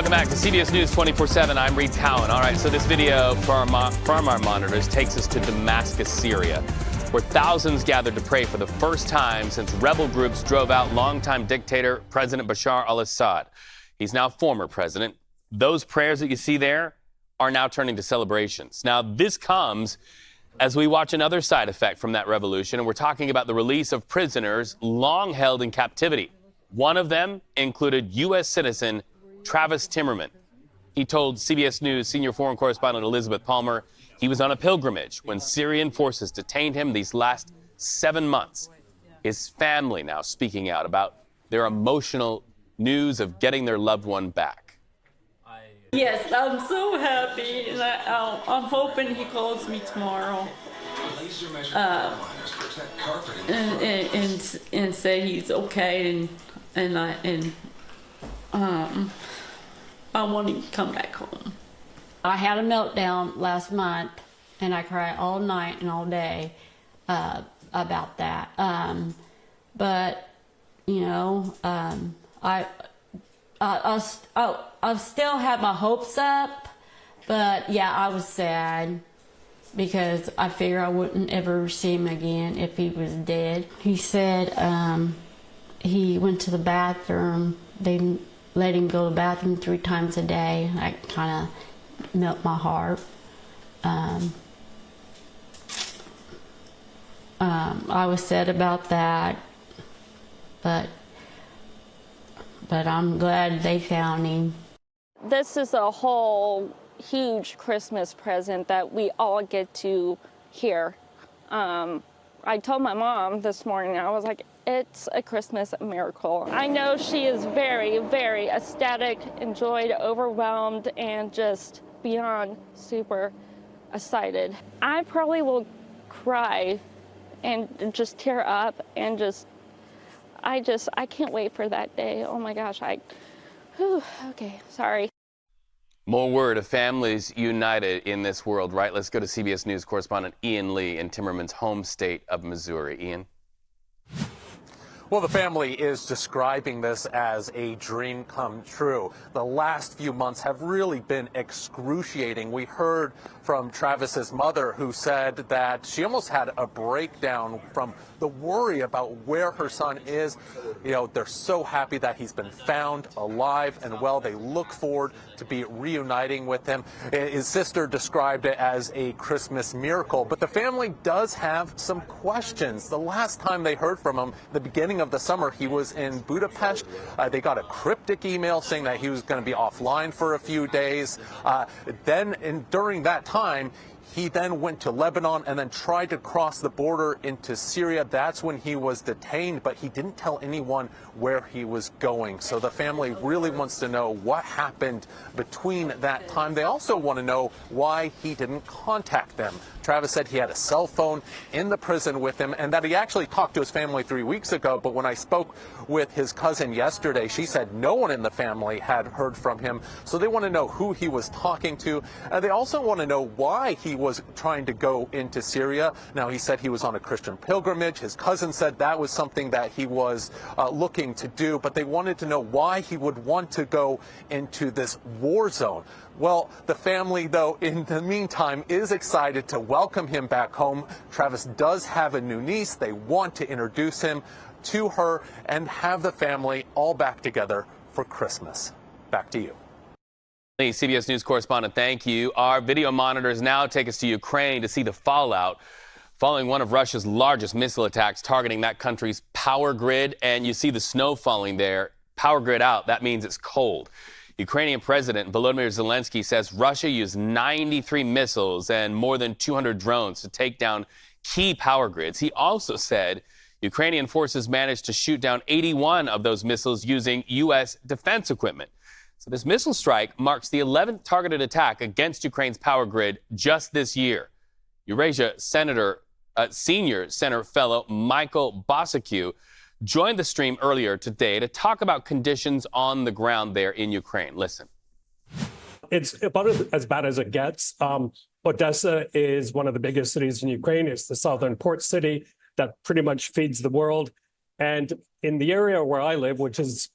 Welcome back to CBS News 24/7. I'm Reed Cowan. All right, so this video from our monitors takes us to Damascus, Syria, where thousands gathered to pray for the first time since rebel groups drove out longtime dictator President Bashar al-Assad. He's now former president. Those prayers that you see there are now turning to celebrations. Now, this comes as we watch another side effect from that revolution, and we're talking about the release of prisoners long held in captivity. One of them included U.S. citizen Travis Timmerman. He told CBS News senior foreign correspondent Elizabeth Palmer he was on a pilgrimage when Syrian forces detained him these last 7 months. His family now speaking out about their emotional news of getting their loved one back. Yes, I'm so happy, and I'm hoping he calls me tomorrow and say he's okay, and I want him to come back home. I had a meltdown last month, and I cried all night and all day about that. But you know, I still have my hopes up. But yeah, I was sad because I figured I wouldn't ever see him again if he was dead. He said he went to the bathroom. They let him go to the bathroom 3 times a day. That kind of melt my heart. I was sad about that, but I'm glad they found him. This is a whole huge Christmas present that we all get to hear. I told my mom this morning, I was like, it's a Christmas miracle. I know she is very, very ecstatic, enjoyed, overwhelmed, and just beyond super excited. I probably will cry and just tear up and I can't wait for that day. Oh my gosh, okay, sorry. More word of families united in this world, right? Let's go to CBS News correspondent Ian Lee in Timmerman's home state of Missouri. Ian? Well, the family is describing this as a dream come true. The last few months have really been excruciating. We heard from Travis's mother, who said that she almost had a breakdown from the worry about where her son is. You know, they're so happy that he's been found alive and well. They look forward to be reuniting with him. His sister described it as a Christmas miracle, but the family does have some questions. The last time they heard from him, the beginning of the summer, he was in Budapest. They got a cryptic email saying that he was going to be offline for a few days. During that time, he then went to Lebanon and then tried to cross the border into Syria. That's when he was detained, but he didn't tell anyone where he was going. So the family really wants to know what happened between that time. They also want to know why he didn't contact them. Travis said he had a cell phone in the prison with him and that he actually talked to his family 3 weeks ago. But when I spoke with his cousin yesterday, she said no one in the family had heard from him. So they want to know who he was talking to. They also want to know why he was trying to go into Syria. Now, he said he was on a Christian pilgrimage. His cousin said that was something that he was looking to do, but they wanted to know why he would want to go into this war zone. Well, the family, though, in the meantime, is excited to welcome him back home. Travis does have a new niece. They want to introduce him to her and have the family all back together for Christmas. Back to you. CBS News correspondent, thank you. Our video monitors now take us to Ukraine to see the fallout following one of Russia's largest missile attacks targeting that country's power grid. And you see the snow falling there. Power grid out, that means it's cold. Ukrainian President Volodymyr Zelensky says Russia used 93 missiles and more than 200 drones to take down key power grids. He also said Ukrainian forces managed to shoot down 81 of those missiles using U.S. defense equipment. So this missile strike marks the 11th targeted attack against Ukraine's power grid just this year. Eurasia Senior Center fellow Michael Bosacue joined the stream earlier today to talk about conditions on the ground there in Ukraine. Listen. It's about as bad as it gets. Odessa is one of the biggest cities in Ukraine. It's the southern port city that pretty much feeds the world. And in the area where I live, which is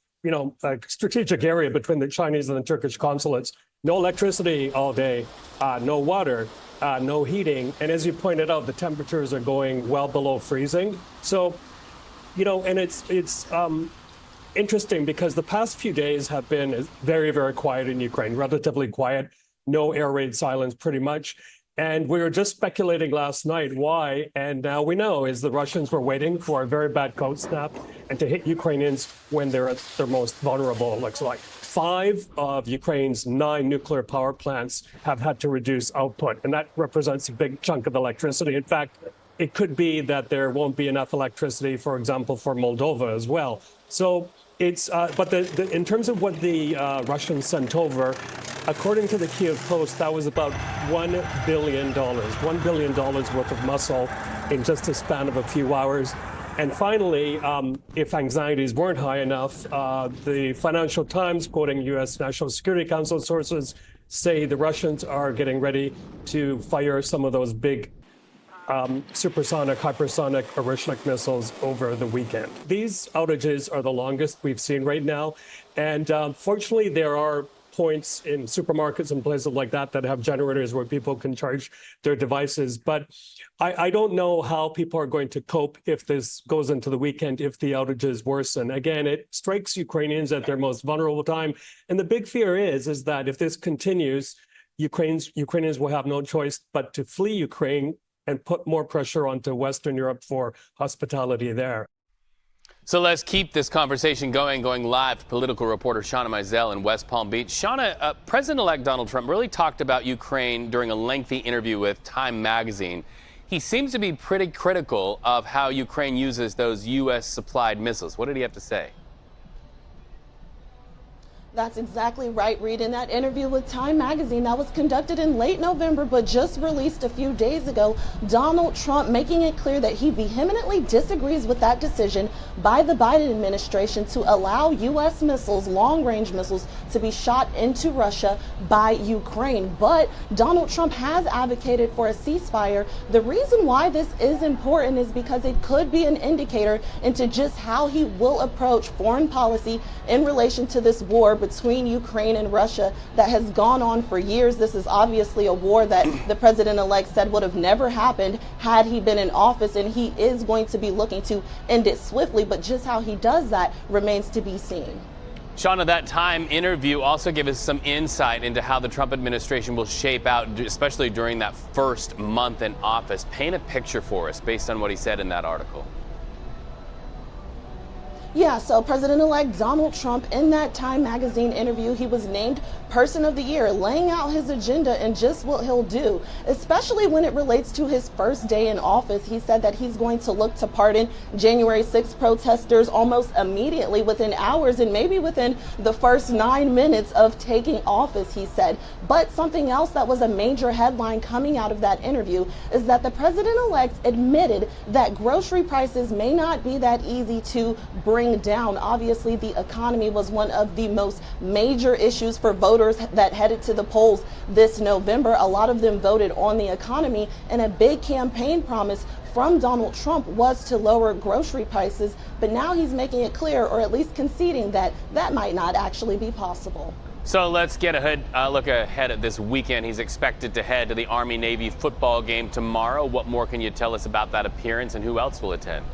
strategic area between the Chinese and the Turkish consulates. No electricity all day, no water, no heating. And as you pointed out, the temperatures are going well below freezing. So, and it's interesting because the past few days have been very, very quiet in Ukraine, relatively quiet, no air raid silence pretty much. And we were just speculating last night why, and now we know is the Russians were waiting for a very bad cold snap and to hit Ukrainians when they're at their most vulnerable. It looks like 5 of Ukraine's 9 nuclear power plants have had to reduce output, and that represents a big chunk of electricity. In fact, it could be that there won't be enough electricity, for example, for Moldova as well. So it's, but in terms of what the Russians sent over, according to the Kyiv Post, that was about $1 billion, $1 billion worth of muscle in just a span of a few hours. And finally, if anxieties weren't high enough, the Financial Times, quoting U.S. National Security Council sources, say the Russians are getting ready to fire some of those big supersonic, hypersonic, Orishnik missiles over the weekend. These outages are the longest we've seen right now. And fortunately, there are points in supermarkets and places like that have generators where people can charge their devices. But I don't know how people are going to cope if this goes into the weekend, if the outages worsen. Again, it strikes Ukrainians at their most vulnerable time. And the big fear is that if this continues, Ukrainians will have no choice but to flee Ukraine and put more pressure onto Western Europe for hospitality there. So let's keep this conversation going live to political reporter Shauna Mizell in West Palm Beach. Shauna, President-elect Donald Trump really talked about Ukraine during a lengthy interview with Time magazine. He seems to be pretty critical of how Ukraine uses those U.S.-supplied missiles. What did he have to say? That's exactly right, Reed. In that interview with Time magazine that was conducted in late November but just released a few days ago, Donald Trump making it clear that he vehemently disagrees with that decision by the Biden administration to allow U.S. missiles, long-range missiles, to be shot into Russia by Ukraine. But Donald Trump has advocated for a ceasefire. The reason why this is important is because it could be an indicator into just how he will approach foreign policy in relation to this war between Ukraine and Russia that has gone on for years. This is obviously a war that the president-elect said would have never happened had he been in office, and he is going to be looking to end it swiftly, but just how he does that remains to be seen. Shauna, that Time interview also gave us some insight into how the Trump administration will shape out, especially during that first month in office. Paint a picture for us based on what he said in that article. Yeah, so President-elect Donald Trump, in that Time magazine interview, he was named Person of the Year, laying out his agenda and just what he'll do, especially when it relates to his first day in office. He said that he's going to look to pardon January 6th protesters almost immediately, within hours and maybe within the first 9 minutes of taking office, he said. But something else that was a major headline coming out of that interview is that the president-elect admitted that grocery prices may not be that easy to bring down. Obviously, the economy was one of the most major issues for voters that headed to the polls this November. A lot of them voted on the economy, and a big campaign promise from Donald Trump was to lower grocery prices, but now he's making it clear, or at least conceding, that that might not actually be possible. So let's get a look ahead at this weekend. He's expected to head to the Army-Navy football game tomorrow. What more can you tell us about that appearance, and who else will attend?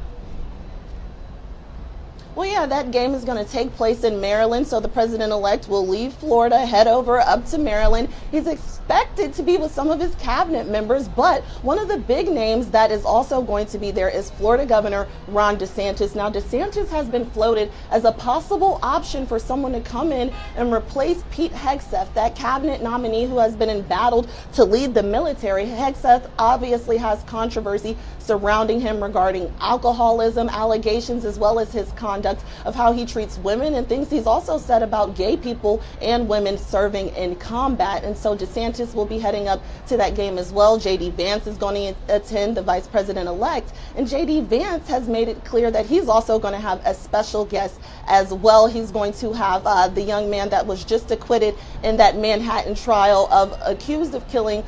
Well, yeah, that game is going to take place in Maryland, so the president-elect will leave Florida, head over up to Maryland. He's expected to be with some of his cabinet members, but one of the big names that is also going to be there is Florida Governor Ron DeSantis. Now, DeSantis has been floated as a possible option for someone to come in and replace Pete Hegseth, that cabinet nominee who has been embattled to lead the military. Hegseth obviously has controversy surrounding him regarding alcoholism allegations, as well as his conduct of how he treats women and things he's also said about gay people and women serving in combat. And so DeSantis will be heading up to that game as well. J.D. Vance is going to attend, the vice president-elect, and J.D. Vance has made it clear that he's also going to have a special guest as well. He's going to have the young man that was just acquitted in that Manhattan trial of accused of killing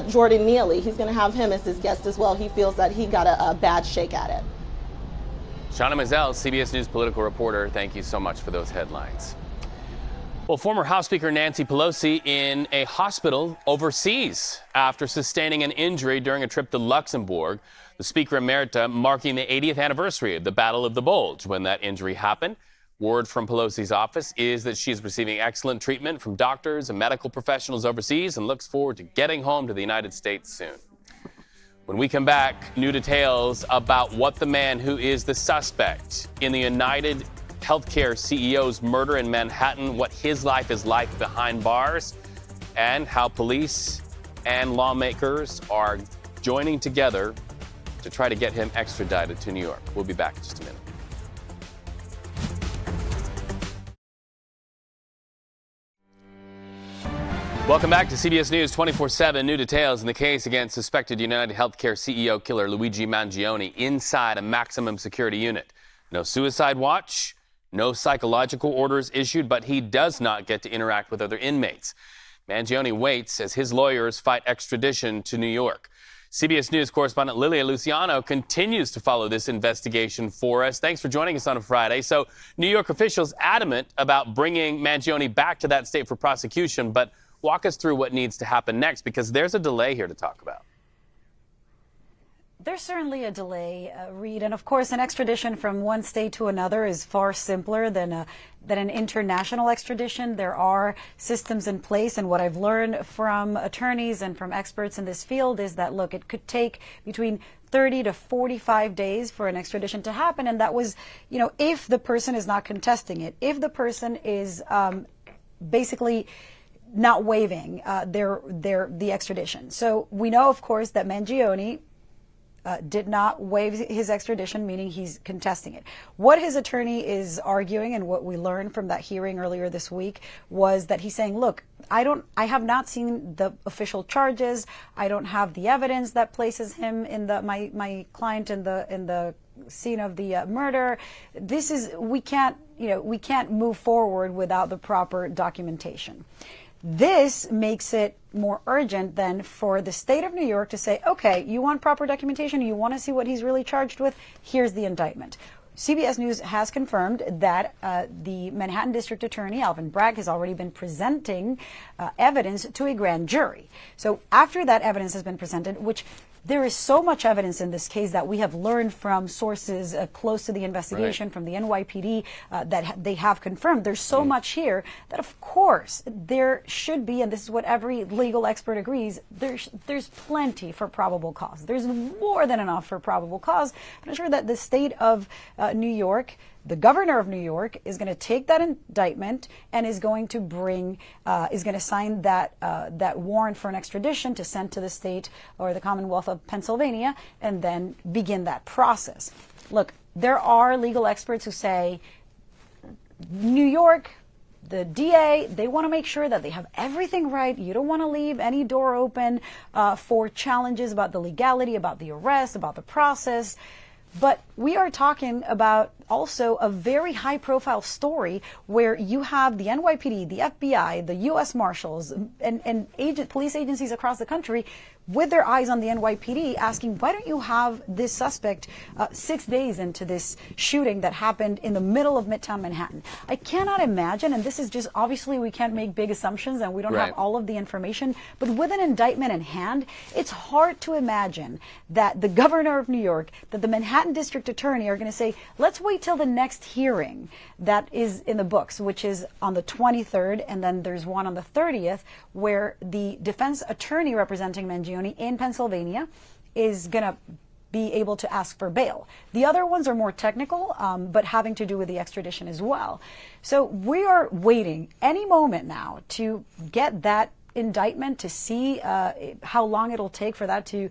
Jordan Neely. He's going to have him as his guest as well. He feels that he got a bad shake at it. Shauna Mazel, CBS News political reporter, thank you so much for those headlines. Well, former House Speaker Nancy Pelosi in a hospital overseas after sustaining an injury during a trip to Luxembourg. The Speaker Emerita marking the 80th anniversary of the Battle of the Bulge when that injury happened. Word from Pelosi's office is that she is receiving excellent treatment from doctors and medical professionals overseas and looks forward to getting home to the United States soon. When we come back, new details about what the man who is the suspect in the United Healthcare CEO's murder in Manhattan, what his life is like behind bars, and how police and lawmakers are joining together to try to get him extradited to New York. We'll be back in just a minute. Welcome back to CBS News 24/7. New details in the case against suspected United Healthcare CEO killer Luigi Mangione inside a maximum security unit. No suicide watch, no psychological orders issued, but he does not get to interact with other inmates. Mangione waits as his lawyers fight extradition to New York. CBS News correspondent Lilia Luciano continues to follow this investigation for us. Thanks for joining us on a Friday. So, New York officials adamant about bringing Mangione back to that state for prosecution, but walk us through what needs to happen next, because there's a delay here to talk about. There's certainly a delay, Reed, and of course an extradition from one state to another is far simpler than an international extradition. There are systems in place, and what I've learned from attorneys and from experts in this field is that, look, it could take between 30 to 45 days for an extradition to happen, and that was, if the person is not contesting it, if the person is basically not waiving the extradition. So we know, of course, that Mangione did not waive his extradition, meaning he's contesting it. What his attorney is arguing, and what we learned from that hearing earlier this week, was that he's saying, look, I have not seen the official charges. I don't have the evidence that places him in my client in the scene of the murder. We can't move forward without the proper documentation. This makes it more urgent than for the state of New York to say, okay, you want proper documentation, you want to see what he's really charged with, here's the indictment. CBS News has confirmed that the Manhattan District Attorney, Alvin Bragg, has already been presenting evidence to a grand jury. So after that evidence has been presented, which there is so much evidence in this case that we have learned from sources close to the investigation, right, from the NYPD, that they have confirmed. There's so much here that, of course, there should be, and this is what every legal expert agrees, there's plenty for probable cause. There's more than enough for probable cause. But I'm sure that the state of New York, the governor of New York, is going to take that indictment and is going to sign that warrant for an extradition to send to the state or the Commonwealth of Pennsylvania, and then begin that process. Look, there are legal experts who say New York, the DA, they want to make sure that they have everything right. You don't want to leave any door open for challenges about the legality, about the arrest, about the process. But we are talking about also a very high-profile story where you have the NYPD, the FBI, the U.S. Marshals, and police agencies across the country with their eyes on the NYPD asking, why don't you have this suspect 6 days into this shooting that happened in the middle of Midtown Manhattan? I cannot imagine, and this is just, obviously we can't make big assumptions and we don't have all of the information, but with an indictment in hand, it's hard to imagine that the governor of New York, that the Manhattan District Attorney are going to say, let's wait till the next hearing that is in the books, which is on the 23rd, and then there's one on the 30th, where the defense attorney representing Mangione in Pennsylvania is going to be able to ask for bail. The other ones are more technical, but having to do with the extradition as well. So we are waiting any moment now to get that indictment, to see how long it'll take for that to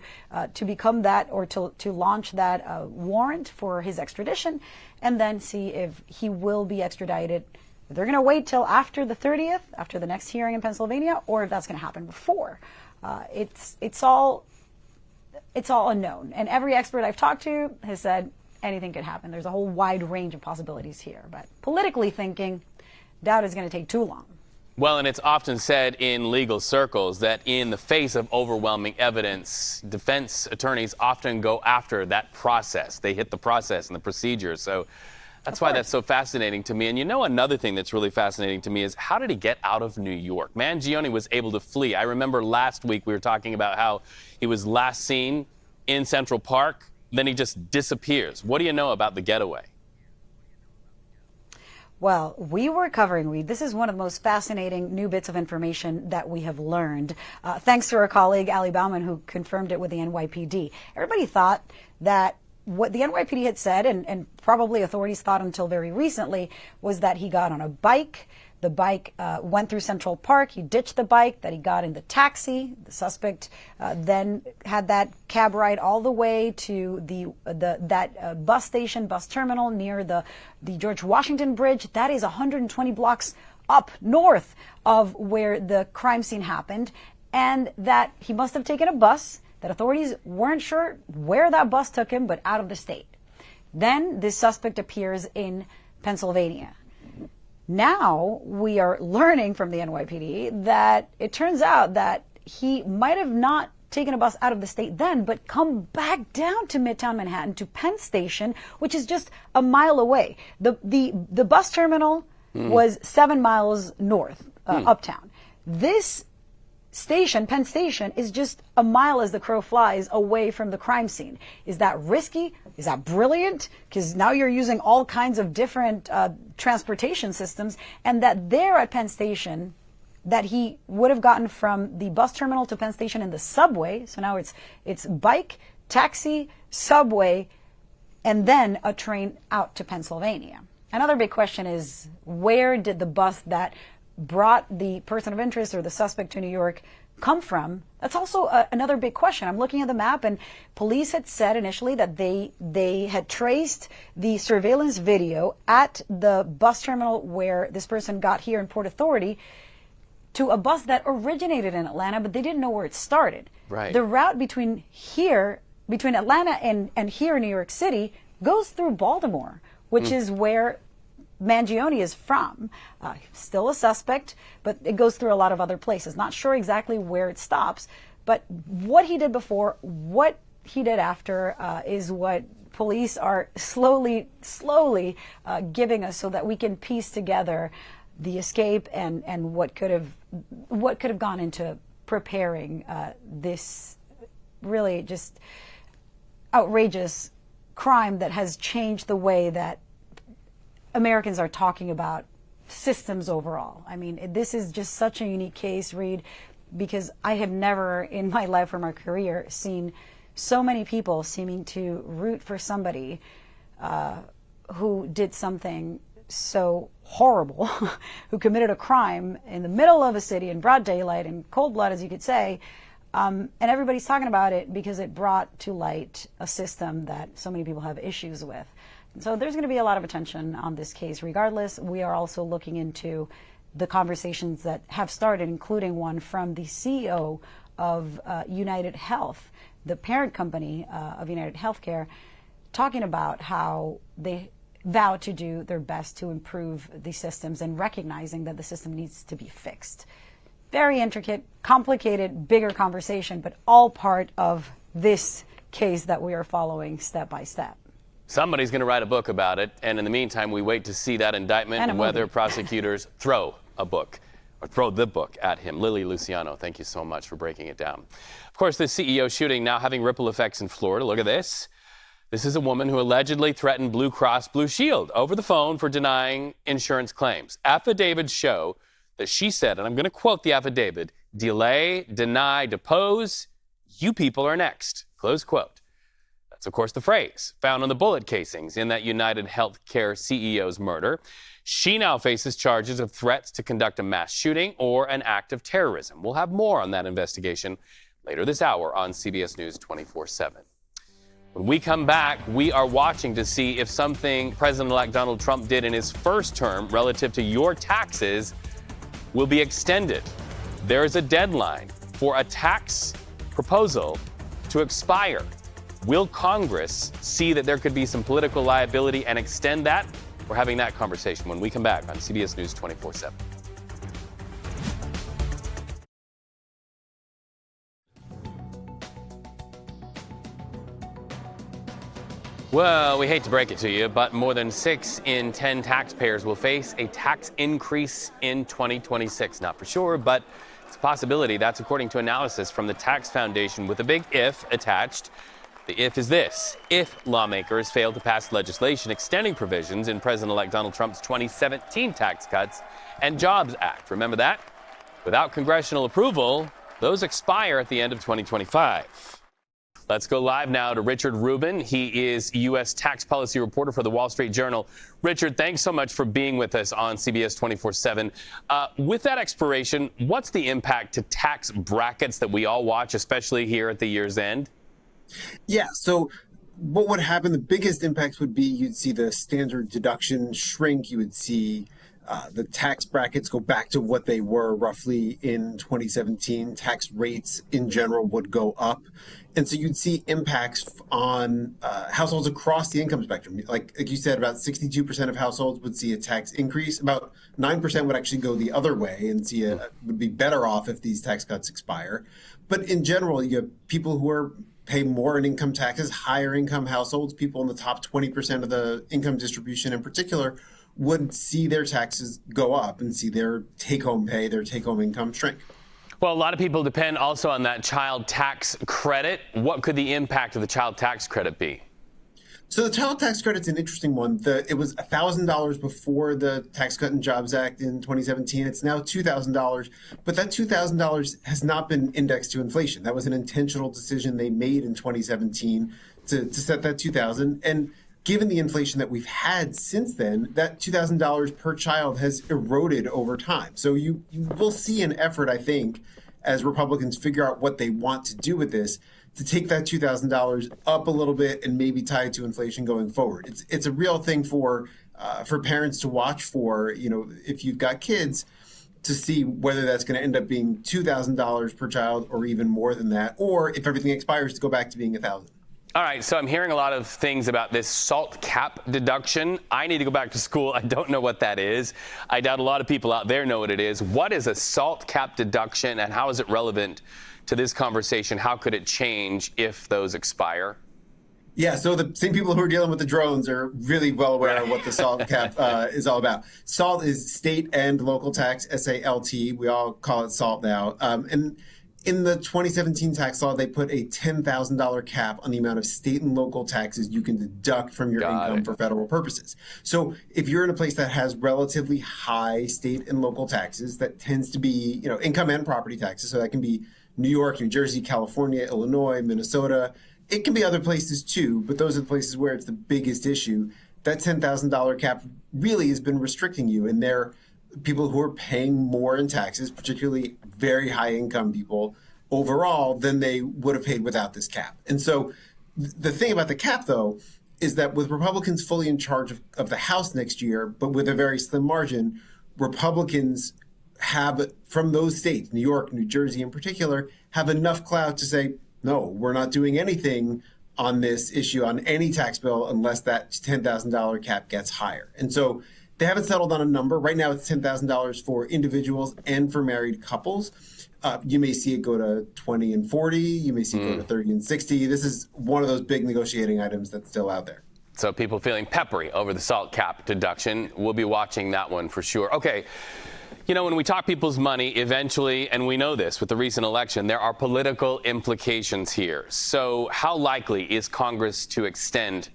become that, or to launch that warrant for his extradition, and then see if he will be extradited. They're going to wait till after the 30th, after the next hearing in Pennsylvania, or if that's going to happen before. It's all unknown, and every expert I've talked to has said anything could happen. There's a whole wide range of possibilities here, but politically thinking, doubt it's going to take too long. Well, and it's often said in legal circles that in the face of overwhelming evidence, defense attorneys often go after that process. They hit the process and the procedure. So that's why that's so fascinating to me. And you know, another thing that's really fascinating to me is how did he get out of New York? Mangione was able to flee. I remember last week we were talking about how he was last seen in Central Park, then he just disappears. What do you know about the getaway? Well, we were covering, this is one of the most fascinating new bits of information that we have learned, thanks to our colleague, Ali Bauman, who confirmed it with the NYPD. Everybody thought that what the NYPD had said, and probably authorities thought until very recently, was that he got on a bike. The bike went through Central Park. He ditched the bike, that he got in the taxi. The suspect then had that cab ride all the way to that bus station, bus terminal near the George Washington Bridge. That is 120 blocks up north of where the crime scene happened, and that he must have taken a bus, that authorities weren't sure where that bus took him, but out of the state. Then this suspect appears in Pennsylvania. Now we are learning from the NYPD that it turns out that he might have not taken a bus out of the state then, but come back down to Midtown Manhattan to Penn Station, which is just a mile away. The bus terminal was 7 miles north, uptown. This station, Penn Station, is just a mile as the crow flies away from the crime scene. Is that risky? Is that brilliant? Because now you're using all kinds of different transportation systems, and that there at Penn Station, that he would have gotten from the bus terminal to Penn Station in the subway. So now it's bike, taxi, subway, and then a train out to Pennsylvania. Another big question is, where did the bus that brought the person of interest or the suspect to New York come from? That's also another big question. I'm looking at the map, and police had said initially that they had traced the surveillance video at the bus terminal where this person got here in Port Authority to a bus that originated in Atlanta, but they didn't know where it started. Right. The route between Atlanta and here in New York City goes through Baltimore, which is where Mangione is from. Still a suspect, but it goes through a lot of other places. Not sure exactly where it stops, but what he did before, what he did after is what police are slowly giving us so that we can piece together the escape and what could have gone into preparing this really just outrageous crime that has changed the way that Americans are talking about systems overall. I mean, this is just such a unique case, Reed, because I have never in my life or my career seen so many people seeming to root for somebody who did something so horrible, who committed a crime in the middle of a city in broad daylight, in cold blood, as you could say, and everybody's talking about it because it brought to light a system that so many people have issues with. So there's going to be a lot of attention on this case. Regardless, we are also looking into the conversations that have started, including one from the CEO of United Health, the parent company of United Healthcare, talking about how they vow to do their best to improve the systems and recognizing that the system needs to be fixed. Very intricate, complicated, bigger conversation, but all part of this case that we are following step by step. Somebody's going to write a book about it, and in the meantime, we wait to see that indictment and whether prosecutors throw a book or throw the book at him. Lily Luciano, thank you so much for breaking it down. Of course, this CEO shooting now having ripple effects in Florida. Look at this. This is a woman who allegedly threatened Blue Cross Blue Shield over the phone for denying insurance claims. Affidavits show that she said, and I'm going to quote the affidavit, "Delay, deny, depose, you people are next," close quote. That's, of course, the phrase found on the bullet casings in that United Healthcare CEO's murder. She now faces charges of threats to conduct a mass shooting or an act of terrorism. We'll have more on that investigation later this hour on CBS News 24/7. When we come back, we are watching to see if something President-elect Donald Trump did in his first term relative to your taxes will be extended. There is a deadline for a tax proposal to expire. Will Congress see that there could be some political liability and extend that? We're having that conversation when we come back on CBS News 24/7. Well, we hate to break it to you, but more than 6 in 10 taxpayers will face a tax increase in 2026. Not for sure, but it's a possibility. That's according to analysis from the Tax Foundation with a big if attached. The if is this: if lawmakers fail to pass legislation extending provisions in President-elect Donald Trump's 2017 Tax Cuts and Jobs Act. Remember that? Without congressional approval, those expire at the end of 2025. Let's go live now to Richard Rubin. He is U.S. tax policy reporter for the Wall Street Journal. Richard, thanks so much for being with us on CBS 24/7. With that expiration, what's the impact to tax brackets that we all watch, especially here at the year's end? Yeah, so what would happen, the biggest impacts would be you'd see the standard deduction shrink. You would see the tax brackets go back to what they were roughly in 2017. Tax rates in general would go up. And so you'd see impacts on households across the income spectrum. Like you said, about 62% of households would see a tax increase. About 9% would actually go the other way and would be better off if these tax cuts expire. But in general, you have people who pay more in income taxes, higher income households, people in the top 20% of the income distribution in particular, would see their taxes go up and see their take-home pay, their take-home income shrink. Well, a lot of people depend also on that child tax credit. What could the impact of the child tax credit be? So the child tax credit's an interesting one. It was $1,000 before the Tax Cut and Jobs Act in 2017. It's now $2,000, but that $2,000 has not been indexed to inflation. That was an intentional decision they made in 2017 to set that $2,000. And given the inflation that we've had since then, that $2,000 per child has eroded over time. So you will see an effort, I think, as Republicans figure out what they want to do with this, to take that $2,000 up a little bit and maybe tie it to inflation going forward. It's a real thing for parents to watch for, if you've got kids, to see whether that's going to end up being $2,000 per child or even more than that, or if everything expires to go back to being $1,000. All right, so I'm hearing a lot of things about this SALT cap deduction. I need to go back to school. I don't know what that is. I doubt a lot of people out there know what it is. What is a SALT cap deduction, and how is it relevant to this conversation? How could it change if those expire? Yeah, so the same people who are dealing with the drones are really well aware of what the SALT cap is all about. SALT is state and local tax, SALT. We all call it SALT now. And in the 2017 tax law, they put a $10,000 cap on the amount of state and local taxes you can deduct from your income for federal purposes. So if you're in a place that has relatively high state and local taxes, that tends to be, income and property taxes. So that can be New York, New Jersey, California, Illinois, Minnesota. It can be other places too, but those are the places where it's the biggest issue. That $10,000 cap really has been restricting you, and they're people who are paying more in taxes, particularly very high income people overall, than they would have paid without this cap. And so the thing about the cap, though, is that with Republicans fully in charge of the House next year, but with a very slim margin, Republicans have, from those states, New York, New Jersey in particular, have enough clout to say, no, we're not doing anything on this issue, on any tax bill, unless that $10,000 cap gets higher. And so they haven't settled on a number. Right now, it's $10,000 for individuals and for married couples. You may see it go to 20 and 40. You may see it go to 30 and 60. This is one of those big negotiating items that's still out there. So people feeling peppery over the SALT cap deduction. We'll be watching that one for sure. Okay. When we talk people's money, eventually, and we know this with the recent election, there are political implications here. So how likely is Congress to extend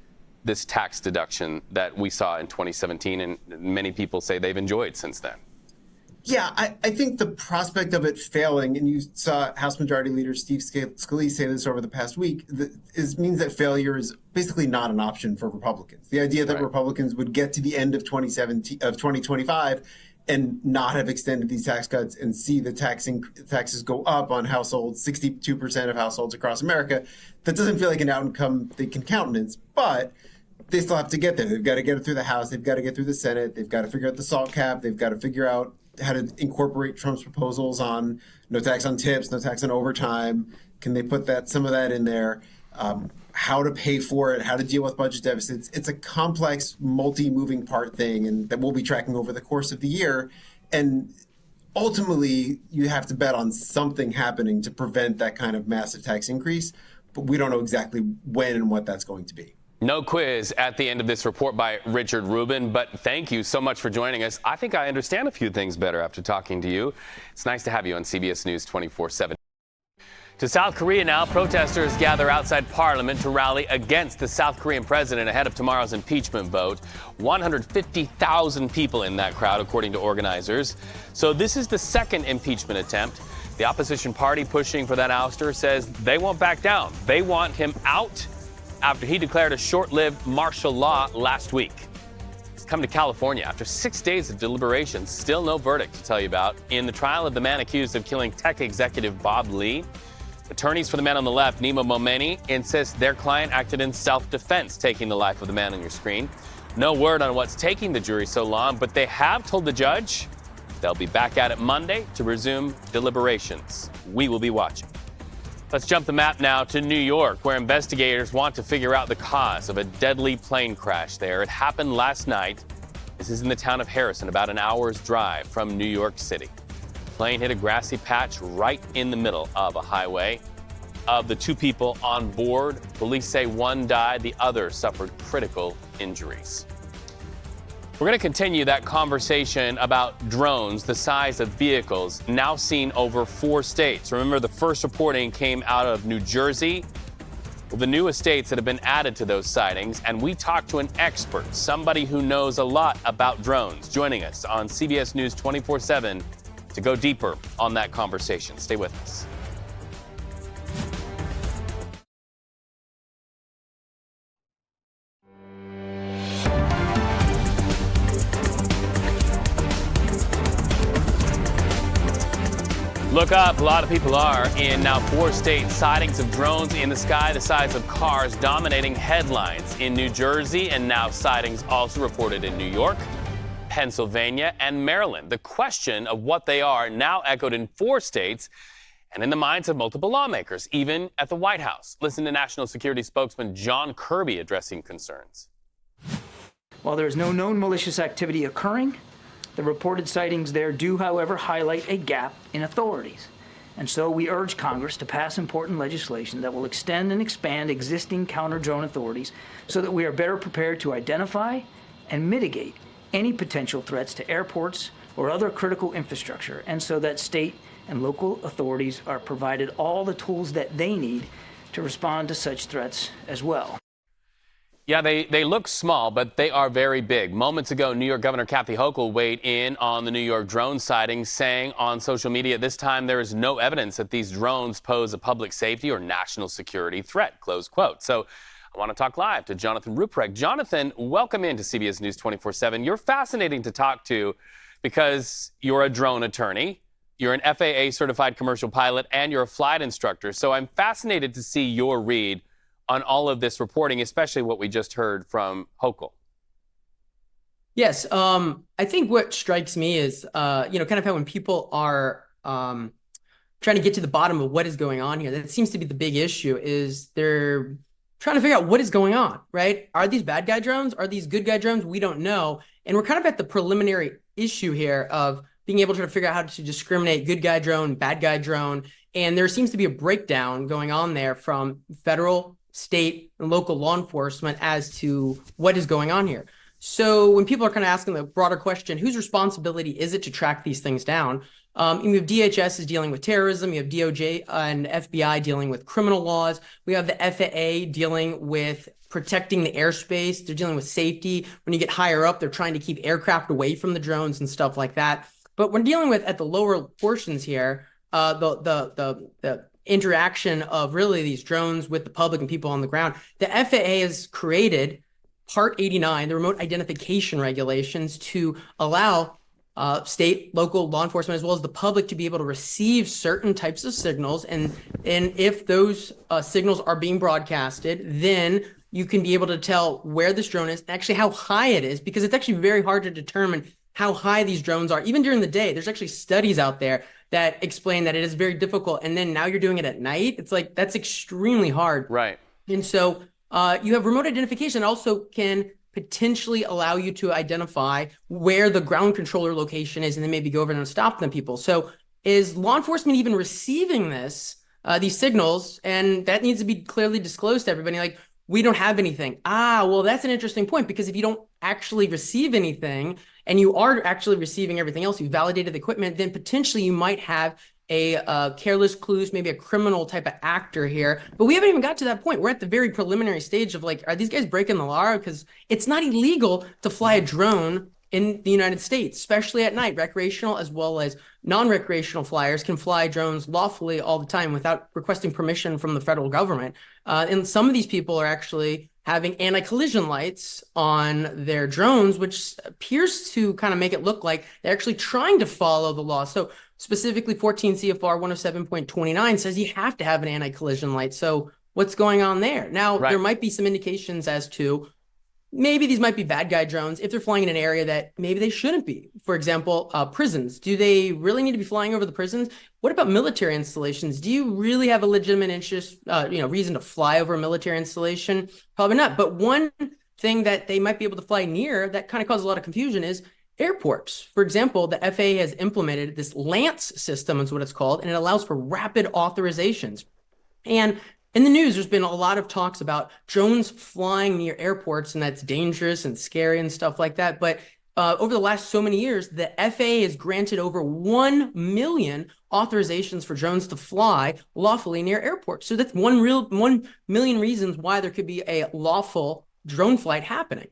this tax deduction that we saw in 2017, and many people say they've enjoyed since then? Yeah, I think the prospect of it failing, and you saw House Majority Leader Steve Scalise say this over the past week, means that failure is basically not an option for Republicans. The idea that Republicans would get to the end of 2025 and not have extended these tax cuts and see the taxes go up on households, 62% of households across America, that doesn't feel like an outcome they can countenance, but they still have to get there. They've got to get it through the House. They've got to get through the Senate. They've got to figure out the SALT cap. They've got to figure out how to incorporate Trump's proposals on no tax on tips, no tax on overtime. Can they put some of that in there? How to pay for it, how to deal with budget deficits. It's a complex, multi-moving part thing, and that we'll be tracking over the course of the year. And ultimately, you have to bet on something happening to prevent that kind of massive tax increase. But we don't know exactly when and what that's going to be. No quiz at the end of this report by Richard Rubin, but thank you so much for joining us. I think I understand a few things better after talking to you. It's nice to have you on CBS News 24/7. To South Korea now, protesters gather outside Parliament to rally against the South Korean president ahead of tomorrow's impeachment vote. 150,000 people in that crowd, according to organizers. So this is the second impeachment attempt. The opposition party pushing for that ouster says they won't back down. They want him out after he declared a short-lived martial law last week. He's come to California after 6 days of deliberations. Still no verdict to tell you about in the trial of the man accused of killing tech executive Bob Lee. Attorneys for the man on the left, Nima Momeni, insist their client acted in self-defense, taking the life of the man on your screen. No word on what's taking the jury so long, but they have told the judge they'll be back at it Monday to resume deliberations. We will be watching. Let's jump the map now to New York, where investigators want to figure out the cause of a deadly plane crash there. It happened last night. This is in the town of Harrison, about an hour's drive from New York City. Plane hit a grassy patch right in the middle of a highway. Of the two people on board, police say one died, the other suffered critical injuries. We're going to continue that conversation about drones, the size of vehicles, now seen over 4 states. Remember, the first reporting came out of New Jersey. Well, the newest states that have been added to those sightings, and we talked to an expert, somebody who knows a lot about drones, joining us on CBS News 24/7 to go deeper on that conversation. Stay with us. Look up, a lot of people are in now 4 states. Sightings of drones in the sky the size of cars dominating headlines in New Jersey, and now sightings also reported in New York, Pennsylvania, and Maryland. The question of what they are now echoed in 4 states and in the minds of multiple lawmakers, even at the White House. Listen to National Security spokesman John Kirby addressing concerns. While there is no known malicious activity occurring, the reported sightings there do, however, highlight a gap in authorities. And so we urge Congress to pass important legislation that will extend and expand existing counter-drone authorities so that we are better prepared to identify and mitigate any potential threats to airports or other critical infrastructure, and so that state and local authorities are provided all the tools that they need to respond to such threats as well. Yeah, they look small, but they are very big. Moments ago, New York Governor Kathy Hochul weighed in on the New York drone sightings, saying on social media this time there is no evidence that these drones pose a public safety or national security threat, close quote. So I want to talk live to Jonathan Ruprecht. Jonathan, welcome into CBS News 24/7. You're fascinating to talk to because you're a drone attorney, you're an FAA certified commercial pilot, and you're a flight instructor. So I'm fascinated to see your read on all of this reporting, especially what we just heard from Hochul. Yes, I think what strikes me is, kind of how when people are trying to get to the bottom of what is going on here, that seems to be the big issue, is they're trying to figure out what is going on, right? Are these bad guy drones? Are these good guy drones? We don't know. And we're kind of at the preliminary issue here of being able to figure out how to discriminate good guy drone, bad guy drone. And there seems to be a breakdown going on there from federal, state, and local law enforcement as to what is going on here. So when people are kind of asking the broader question, whose responsibility is it to track these things down? You have DHS is dealing with terrorism. You have DOJ and FBI dealing with criminal laws. We have the FAA dealing with protecting the airspace. They're dealing with safety. When you get higher up, they're trying to keep aircraft away from the drones and stuff like that. But we're dealing with, at the lower portions here, the interaction of really these drones with the public and people on the ground. The FAA has created Part 89, the remote identification regulations, to allow state, local law enforcement, as well as the public, to be able to receive certain types of signals. And if those signals are being broadcasted, then you can be able to tell where this drone is, actually how high it is, because it's actually very hard to determine how high these drones are. Even during the day, there's actually studies out there that explain that it is very difficult. And then now you're doing it at night. It's like, that's extremely hard. Right. And so you have remote identification also can potentially allow you to identify where the ground controller location is, and then maybe go over and stop them people. So is law enforcement even receiving these signals? And that needs to be clearly disclosed to everybody. Like, we don't have anything. Well, that's an interesting point, because if you don't actually receive anything and you are actually receiving everything else, you validated the equipment, then potentially you might have a careless clues, maybe a criminal type of actor here. But we haven't even got to that point. We're at the very preliminary stage of like, are these guys breaking the law? Because it's not illegal to fly a drone in the United States, especially at night. Recreational as well as non-recreational flyers can fly drones lawfully all the time without requesting permission from the federal government. And some of these people are actually having anti-collision lights on their drones, which appears to kind of make it look like they're actually trying to follow the law. So specifically 14 CFR 107.29 says you have to have an anti-collision light. So what's going on there? Now, there might be some indications as to maybe these might be bad guy drones if they're flying in an area that maybe they shouldn't be. For example, prisons. Do they really need to be flying over the prisons? What about military installations? Do you really have a legitimate interest, reason to fly over a military installation? Probably not. But one thing that they might be able to fly near that kind of causes a lot of confusion is airports. For example, the FAA has implemented this Lance system, is what it's called, and it allows for rapid authorizations. And in the news, there's been a lot of talks about drones flying near airports, and that's dangerous and scary and stuff like that. But over the last so many years, the FAA has granted over 1 million authorizations for drones to fly lawfully near airports. So that's 1 million reasons why there could be a lawful drone flight happening.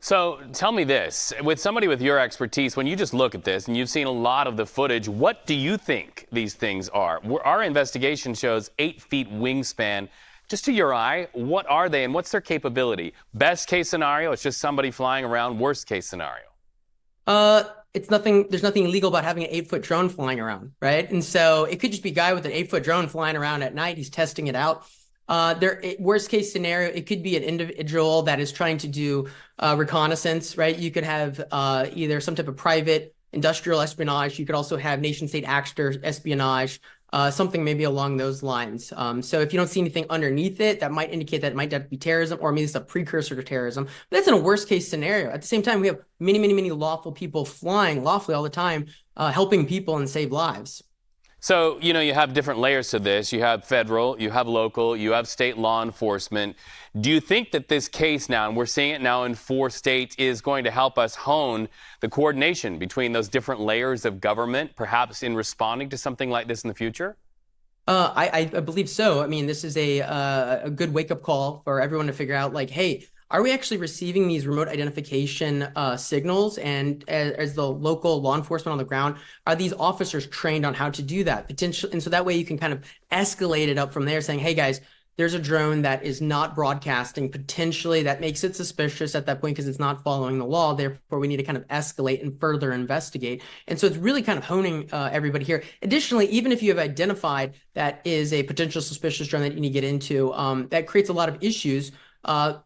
So tell me this, with somebody with your expertise, when you just look at this and you've seen a lot of the footage, what do you think these things are? Our investigation shows 8 feet wingspan. Just to your eye, what are they and what's their capability? Best case scenario, it's just somebody flying around. Worst case scenario? It's nothing. There's nothing illegal about having an 8-foot drone flying around, right? And so it could just be a guy with an 8-foot drone flying around at night. He's testing it out. Worst case scenario, it could be an individual that is trying to do reconnaissance, right? You could have either some type of private industrial espionage. You could also have nation state actor espionage, something maybe along those lines. So if you don't see anything underneath it, that might indicate that it might have to be terrorism, or maybe it's a precursor to terrorism. But that's in a worst case scenario. At the same time, we have many, many, many lawful people flying lawfully all the time, helping people and save lives. So, you have different layers to this. You have federal, you have local, you have state law enforcement. Do you think that this case now, and we're seeing it now in 4 states, is going to help us hone the coordination between those different layers of government, perhaps in responding to something like this in the future? I believe so. I mean, this is a good wake-up call for everyone to figure out, like, hey, are we actually receiving these remote identification signals? And as the local law enforcement on the ground, are these officers trained on how to do that? Potentially, and so that way you can kind of escalate it up from there, saying, hey, guys, there's a drone that is not broadcasting. Potentially that makes it suspicious at that point because it's not following the law. Therefore, we need to kind of escalate and further investigate. And so it's really kind of honing everybody here. Additionally, even if you have identified that is a potential suspicious drone that you need to get into, that creates a lot of issues.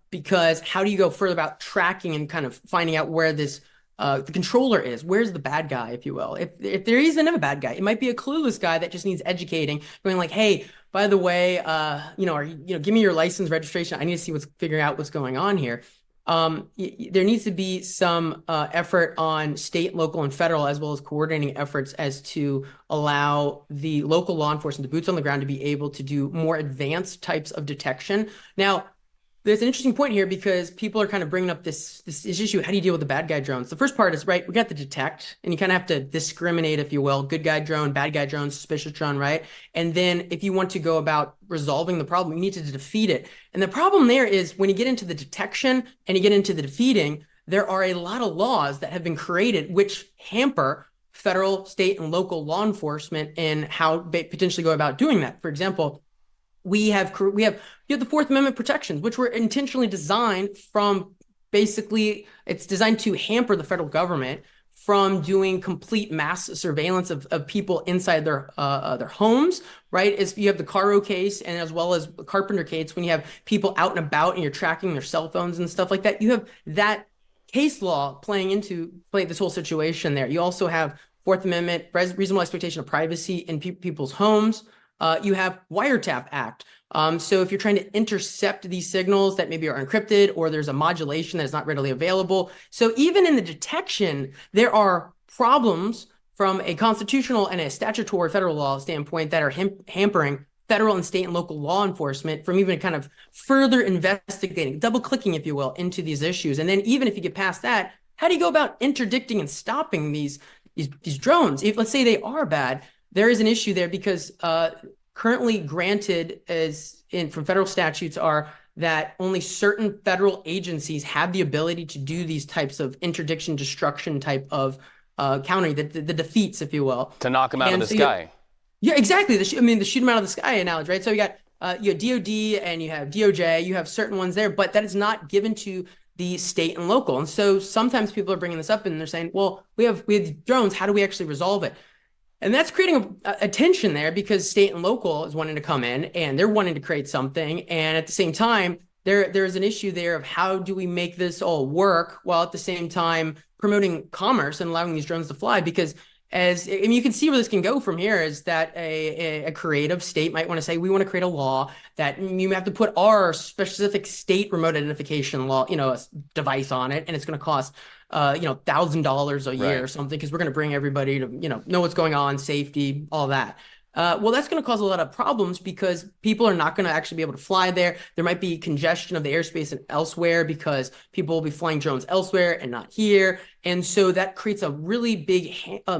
Because how do you go further about tracking and kind of finding out where this the controller is? Where's the bad guy, if you will? If there isn't a bad guy, it might be a clueless guy that just needs educating, going like, hey, by the way, give me your license registration. I need to see figuring out what's going on here. There needs to be some effort on state, local, and federal, as well as coordinating efforts as to allow the local law enforcement, the boots on the ground, to be able to do more advanced types of detection. Now, there's an interesting point here because people are kind of bringing up this issue. How do you deal with the bad guy drones? The first part is, right, we got the detect, and you kind of have to discriminate, if you will, good guy drone, bad guy drone, suspicious drone, right? And then if you want to go about resolving the problem, you need to defeat it. And the problem there is when you get into the detection and you get into the defeating, there are a lot of laws that have been created which hamper federal, state, and local law enforcement in how they potentially go about doing that. For example, you have the Fourth Amendment protections, which were intentionally designed it's designed to hamper the federal government from doing complete mass surveillance of people inside their homes, right? As you have the Caro case, and as well as the Carpenter case, when you have people out and about and you're tracking their cell phones and stuff like that, you have that case law playing this whole situation there. You also have Fourth Amendment, reasonable expectation of privacy in people's homes. You have Wiretap Act. So if you're trying to intercept these signals that maybe are encrypted, or there's a modulation that is not readily available. So even in the detection, there are problems from a constitutional and a statutory federal law standpoint that are hampering federal and state and local law enforcement from even kind of further investigating, double clicking, if you will, into these issues. And then even if you get past that, how do you go about interdicting and stopping these drones? If let's say they are bad, there is an issue there because currently granted from federal statutes are that only certain federal agencies have the ability to do these types of interdiction, destruction type of countering, the defeats, if you will. To knock them out of the sky. Yeah, exactly. The shoot them out of the sky analogy, right? So you got DOD and you have DOJ, you have certain ones there, but that is not given to the state and local. And so sometimes people are bringing this up and they're saying, well, we have drones. How do we actually resolve it? And that's creating a tension there because state and local is wanting to come in and they're wanting to create something. And at the same time, there is an issue there of how do we make this all work while at the same time promoting commerce and allowing these drones to fly? Because you can see where this can go from here is that a creative state might want to say, we want to create a law that you have to put our specific state remote identification law, device on it. And it's going to cost, $1,000 a year or something, because we're going to bring everybody to, know what's going on, safety, all that. Well, that's going to cause a lot of problems because people are not going to actually be able to fly there. There might be congestion of the airspace and elsewhere because people will be flying drones elsewhere and not here. And so that creates a really big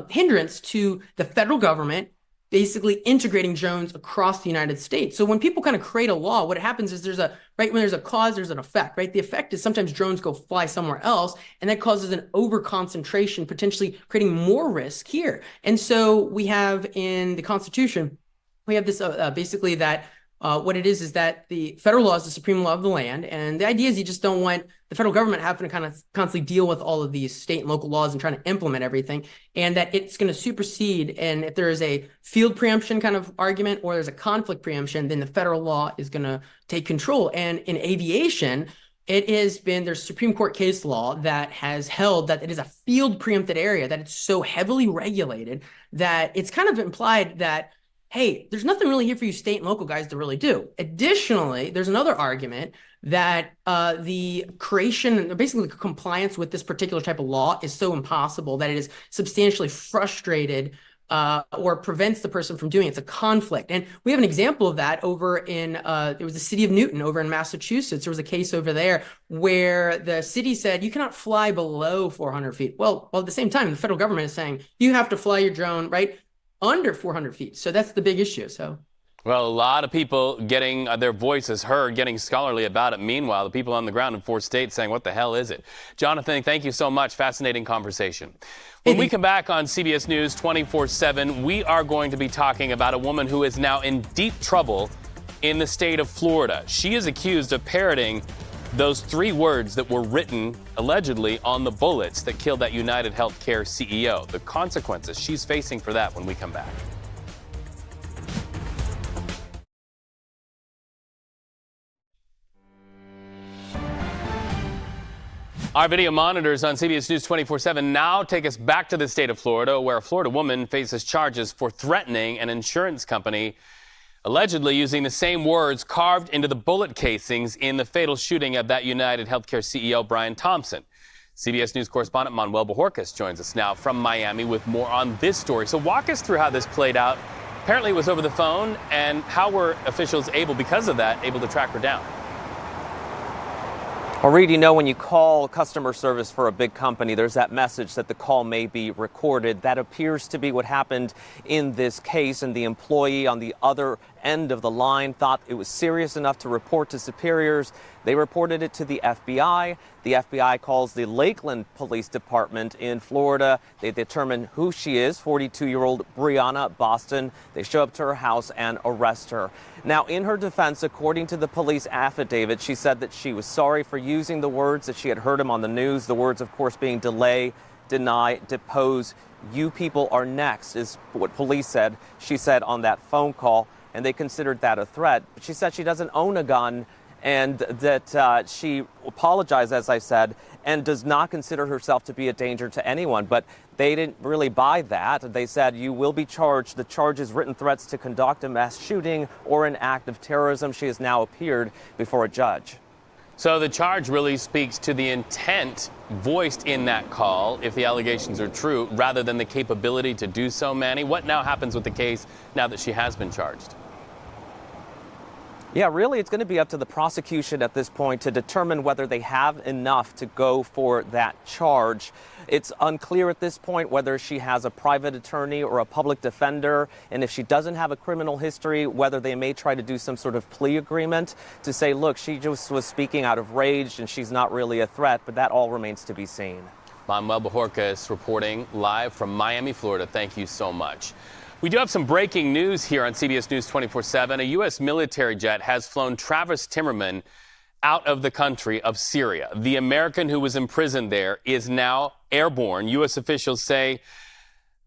hindrance to the federal government basically integrating drones across the United States. So when people kind of create a law, what happens is when there's a cause, there's an effect, right? The effect is sometimes drones go fly somewhere else, and that causes an over concentration, potentially creating more risk here. And so we have in the Constitution, we have this basically that what it is that the federal law is the supreme law of the land. And the idea is you just don't want the federal government having to kind of constantly deal with all of these state and local laws and trying to implement everything, and that it's going to supersede. And if there is a field preemption kind of argument or there's a conflict preemption, then the federal law is going to take control. And in aviation, there's Supreme Court case law that has held that it is a field preempted area, that it's so heavily regulated that it's kind of implied that, hey, there's nothing really here for you state and local guys to really do. Additionally, there's another argument that the creation, basically the compliance with this particular type of law is so impossible that it is substantially frustrated or prevents the person from doing it. It's a conflict. And we have an example of that over in, it was the city of Newton over in Massachusetts. There was a case over there where the city said, you cannot fly below 400 feet. Well, at the same time, the federal government is saying, you have to fly your drone, right, under 400 feet. So that's the big issue. Well, a lot of people getting their voices heard, getting scholarly about it. Meanwhile, the people on the ground in 4 states saying, what the hell is it? Jonathan, thank you so much. Fascinating conversation. When we come back on CBS News 24/7, we are going to be talking about a woman who is now in deep trouble in the state of Florida. She is accused of parroting those 3 words that were written allegedly on the bullets that killed that United Healthcare CEO. The consequences she's facing for that when we come back. Our video monitors on CBS News 24/7 now take us back to the state of Florida, where a Florida woman faces charges for threatening an insurance company, allegedly using the same words carved into the bullet casings in the fatal shooting of that United Healthcare CEO, Brian Thompson. CBS News correspondent Manuel Bojorquez joins us now from Miami with more on this story. So walk us through how this played out. Apparently it was over the phone, and how were officials able to track her down? Well, Reed, when you call customer service for a big company, there's that message that the call may be recorded. That appears to be what happened in this case, and the employee on the other end of the line thought it was serious enough to report to superiors. They reported it to the FBI. The FBI calls the Lakeland Police Department in Florida. They determine who she is, 42-year-old Brianna Boston. They show up to her house and arrest her. Now, in her defense, according to the police affidavit, she said that she was sorry for using the words that she had heard him on the news. The words, of course, being delay, deny, depose. You people are next, is what police said. She said on that phone call, and they considered that a threat. But she said she doesn't own a gun, and that she apologized, as I said, and does not consider herself to be a danger to anyone. But they didn't really buy that. They said you will be charged. The charge is written threats to conduct a mass shooting or an act of terrorism. She has now appeared before a judge. So the charge really speaks to the intent voiced in that call, if the allegations are true, rather than the capability to do so, Manny. What now happens with the case now that she has been charged? Yeah, really, it's going to be up to the prosecution at this point to determine whether they have enough to go for that charge. It's unclear at this point whether she has a private attorney or a public defender, and if she doesn't have a criminal history, whether they may try to do some sort of plea agreement to say, look, she just was speaking out of rage and she's not really a threat, but that all remains to be seen. Manuel Bajorquez reporting live from Miami, Florida. Thank you so much. We do have some breaking news here on CBS News 24/7. A U.S. military jet has flown Travis Timmerman out of the country of Syria. The American who was imprisoned there is now airborne. U.S. officials say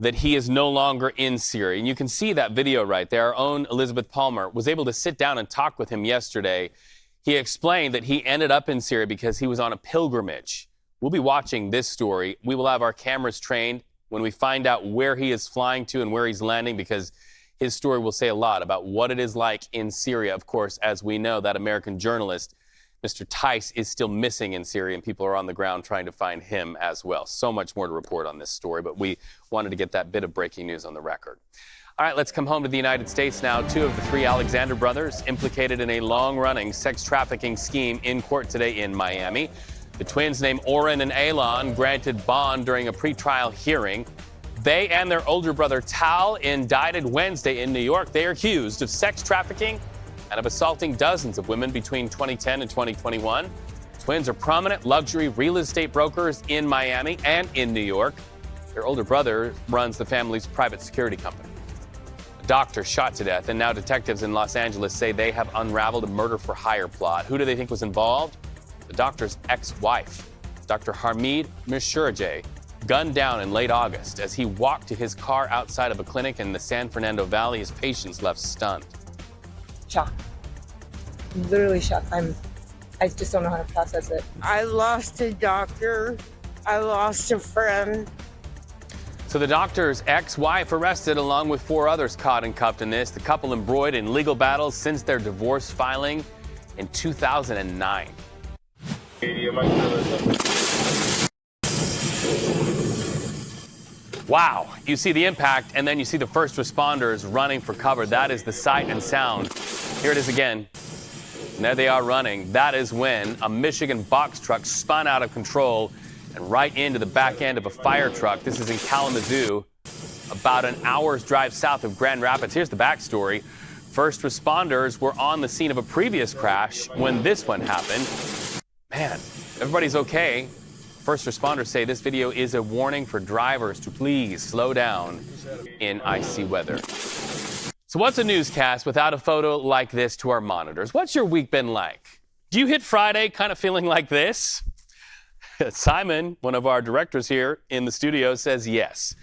that he is no longer in Syria. And you can see that video right there. Our own Elizabeth Palmer was able to sit down and talk with him yesterday. He explained that he ended up in Syria because he was on a pilgrimage. We'll be watching this story. We will have our cameras trained when we find out where he is flying to and where he's landing, because his story will say a lot about what it is like in Syria. Of course, as we know, that American journalist, Mr. Tice, is still missing in Syria, and people are on the ground trying to find him as well. So much more to report on this story, but we wanted to get that bit of breaking news on the record. All right, let's come home to the United States now. Two of the three Alexander brothers implicated in a long-running sex trafficking scheme in court today in Miami. The twins named Oren and Alon granted bond during a pretrial hearing. They and their older brother Tal indicted Wednesday in New York. They are accused of sex trafficking and of assaulting dozens of women between 2010 and 2021. Twins are prominent luxury real estate brokers in Miami and in New York. Their older brother runs the family's private security company. A doctor shot to death, and now detectives in Los Angeles say they have unraveled a murder-for-hire plot. Who do they think was involved? The doctor's ex-wife, Dr. Hamid Mishurjeh, gunned down in late August as he walked to his car outside of a clinic in the San Fernando Valley. His patients left stunned. Shocked. Literally shocked. I just don't know how to process it. I lost a doctor. I lost a friend. So the doctor's ex-wife arrested along with 4 others caught and cuffed in this. The couple embroiled in legal battles since their divorce filing in 2009. Wow, you see the impact, and then you see the first responders running for cover. That is the sight and sound. Here it is again. And there they are running. That is when a Michigan box truck spun out of control and right into the back end of a fire truck. This is in Kalamazoo, about an hour's drive south of Grand Rapids. Here's the backstory. First responders were on the scene of a previous crash when this one happened. Man, everybody's okay. First responders say this video is a warning for drivers to please slow down in icy weather. So what's a newscast without a photo like this to our monitors? What's your week been like? Do you hit Friday kind of feeling like this? Simon, one of our directors here in the studio, says yes.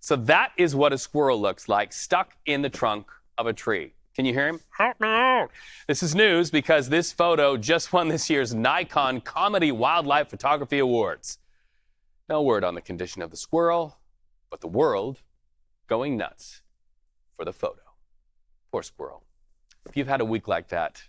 So that is what a squirrel looks like, stuck in the trunk of a tree. Can you hear him? Help me out. This is news because this photo just won this year's Nikon Comedy Wildlife Photography Awards. No word on the condition of the squirrel, but the world going nuts for the photo. Poor squirrel. If you've had a week like that,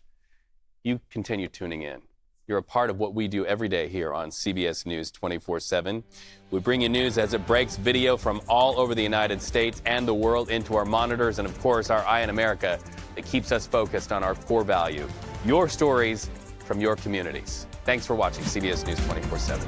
you continue tuning in. You're a part of what we do every day here on CBS News 24/7. We bring you news as it breaks, video from all over the United States and the world into our monitors, and of course our Eye on America that keeps us focused on our core value, your stories from your communities. Thanks for watching CBS News 24/7.